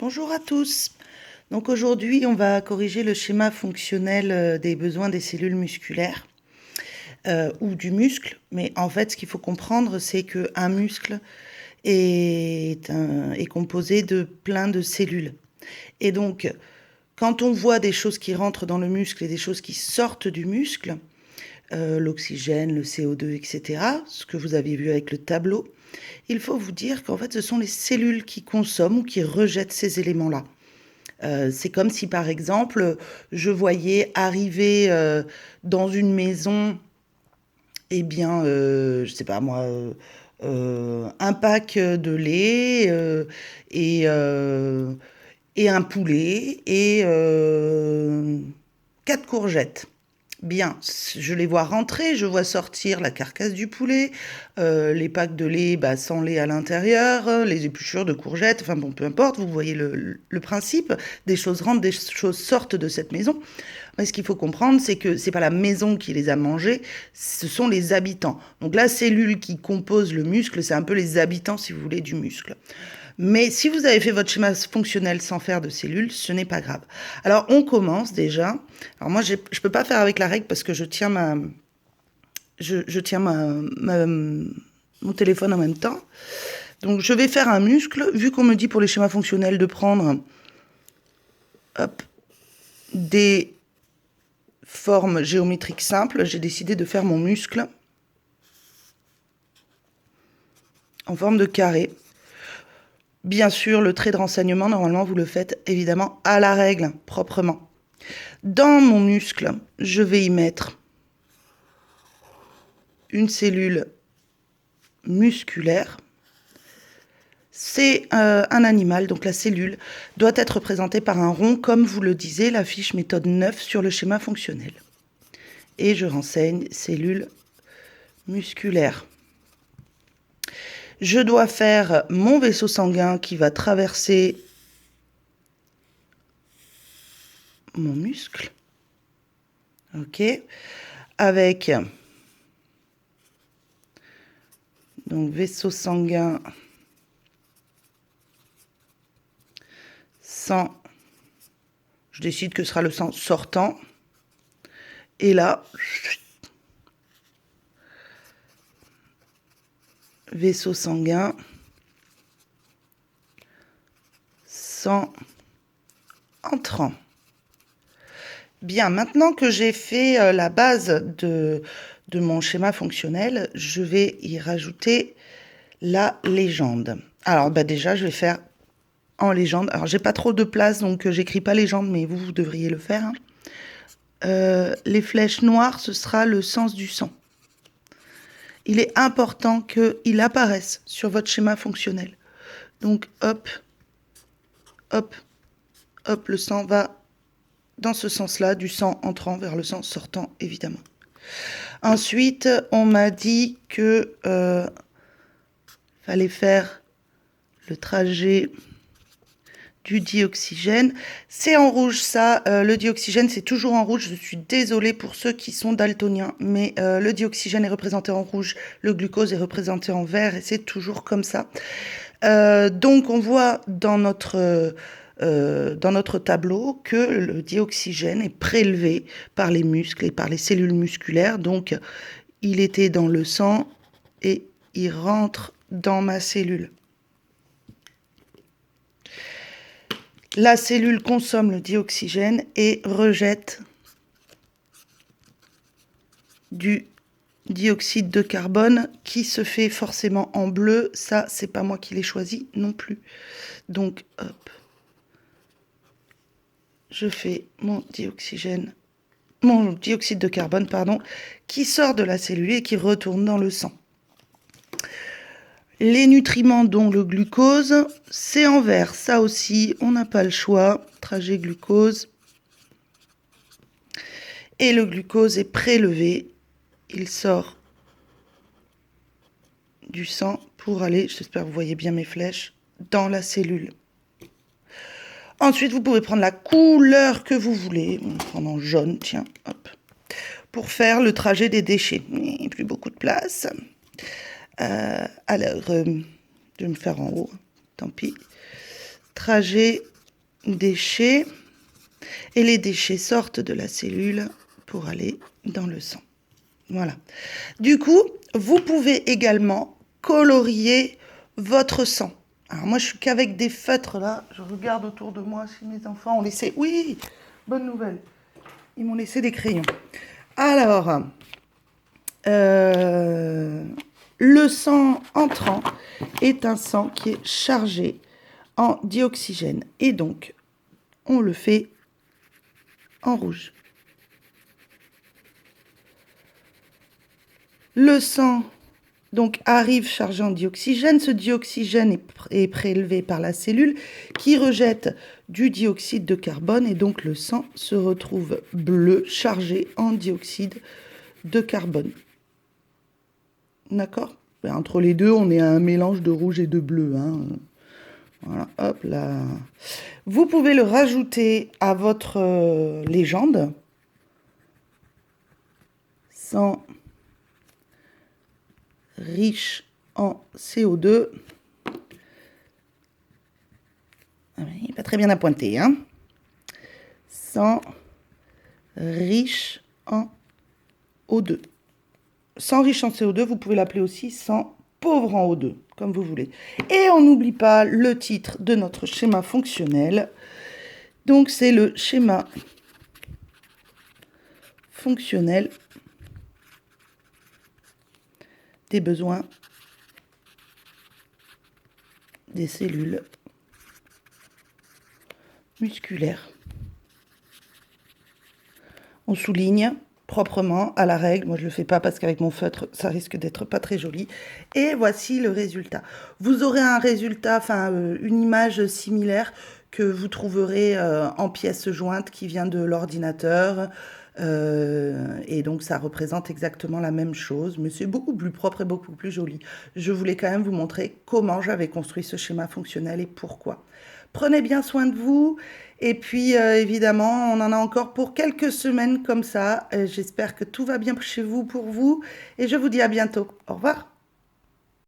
Bonjour à tous. Donc aujourd'hui, on va corriger le schéma fonctionnel des besoins des cellules musculaires ou du muscle. Mais en fait, ce qu'il faut comprendre, c'est qu'un muscle est composé de plein de cellules. Et donc, quand on voit des choses qui rentrent dans le muscle et des choses qui sortent du muscle, l'oxygène, le CO2, etc., ce que vous avez vu avec le tableau, il faut vous dire qu'en fait, ce sont les cellules qui consomment ou qui rejettent ces éléments-là. C'est comme si, par exemple, je voyais arriver dans une maison, eh bien, je sais pas moi, un pack de lait et un poulet et 4 courgettes. Bien, je les vois rentrer, je vois sortir la carcasse du poulet, les packs de lait sans lait à l'intérieur, les épluchures de courgettes, enfin bon, peu importe, vous voyez le principe, des choses rentrent, des choses sortent de cette maison. Mais ce qu'il faut comprendre, c'est que c'est pas la maison qui les a mangées, ce sont les habitants. Donc la cellule qui compose le muscle, c'est un peu les habitants, si vous voulez, du muscle. Mais si vous avez fait votre schéma fonctionnel sans faire de cellules, ce n'est pas grave. Alors, on commence déjà. Alors moi, je ne peux pas faire avec la règle parce que je tiens mon téléphone en même temps. Donc, je vais faire un muscle. Vu qu'on me dit pour les schémas fonctionnels de prendre des formes géométriques simples, j'ai décidé de faire mon muscle en forme de carré. Bien sûr, le trait de renseignement, normalement, vous le faites évidemment à la règle, proprement. Dans mon muscle, je vais y mettre une cellule musculaire. C'est un animal, donc la cellule doit être représentée par un rond, comme vous le disiez, la fiche méthode 9 sur le schéma fonctionnel. Et je renseigne cellule musculaire. Je dois faire mon vaisseau sanguin qui va traverser mon muscle. Ok. Avec donc vaisseau sanguin sang. Je décide que ce sera le sang sortant. Et là, vaisseau sanguin, sang entrant. Bien, maintenant que j'ai fait la base de mon schéma fonctionnel, je vais y rajouter la légende. Alors déjà, je vais faire en légende. Alors, j'ai pas trop de place, donc j'écris pas légende, mais vous devriez le faire. Hein. Les flèches noires, ce sera le sens du sang. Il est important qu'il apparaisse sur votre schéma fonctionnel. Donc, hop, hop, hop, le sang va dans ce sens-là, du sang entrant vers le sang sortant, évidemment. Ensuite, on m'a dit que fallait faire le trajet du dioxygène. C'est en rouge, ça. Le dioxygène, c'est toujours en rouge. Je suis désolée pour ceux qui sont daltoniens, mais le dioxygène est représenté en rouge, le glucose est représenté en vert, et c'est toujours comme ça. Donc, on voit dans notre tableau que le dioxygène est prélevé par les muscles et par les cellules musculaires. Donc, il était dans le sang et il rentre dans ma cellule. La cellule consomme le dioxygène et rejette du dioxyde de carbone qui se fait forcément en bleu. Ça, c'est pas moi qui l'ai choisi non plus. Donc, hop. Je fais mon dioxyde de carbone, qui sort de la cellule et qui retourne dans le sang. Les nutriments, dont le glucose, c'est en vert. Ça aussi, on n'a pas le choix. Trajet glucose. Et le glucose est prélevé. Il sort du sang pour aller, j'espère que vous voyez bien mes flèches, dans la cellule. Ensuite, vous pouvez prendre la couleur que vous voulez. On va prendre en jaune, tiens, hop. Pour faire le trajet des déchets. Il n'y a plus beaucoup de place. Alors, je vais me faire en haut. Tant pis. Trajet déchets. Et les déchets sortent de la cellule pour aller dans le sang. Voilà. Du coup, vous pouvez également colorier votre sang. Alors moi, je suis qu'avec des feutres là. Je regarde autour de moi si mes enfants ont laissé... Oui, bonne nouvelle. Ils m'ont laissé des crayons. Alors, le sang entrant est un sang qui est chargé en dioxygène. Et donc, on le fait en rouge. Le sang donc arrive chargé en dioxygène. Ce dioxygène est prélevé par la cellule qui rejette du dioxyde de carbone et donc le sang se retrouve bleu chargé en dioxyde de carbone. D'accord? Entre les deux, on est à un mélange de rouge et de bleu. Hein. Voilà, hop là. Vous pouvez le rajouter à votre légende. Sang riche en CO2. Il n'est pas très bien appointé. Hein. Sang riche en O2. Sang riche en CO2, vous pouvez l'appeler aussi sang pauvre en O2, comme vous voulez. Et on n'oublie pas le titre de notre schéma fonctionnel. Donc, c'est le schéma fonctionnel des besoins des cellules musculaires. On souligne proprement à la règle. Moi, je ne le fais pas parce qu'avec mon feutre, ça risque d'être pas très joli. Et voici le résultat. Vous aurez un résultat, une image similaire que vous trouverez en pièces jointes qui vient de l'ordinateur. Et donc, ça représente exactement la même chose, mais c'est beaucoup plus propre et beaucoup plus joli. Je voulais quand même vous montrer comment j'avais construit ce schéma fonctionnel et pourquoi. Prenez bien soin de vous. Et puis, évidemment, on en a encore pour quelques semaines comme ça. J'espère que tout va bien chez vous, pour vous. Et je vous dis à bientôt. Au revoir.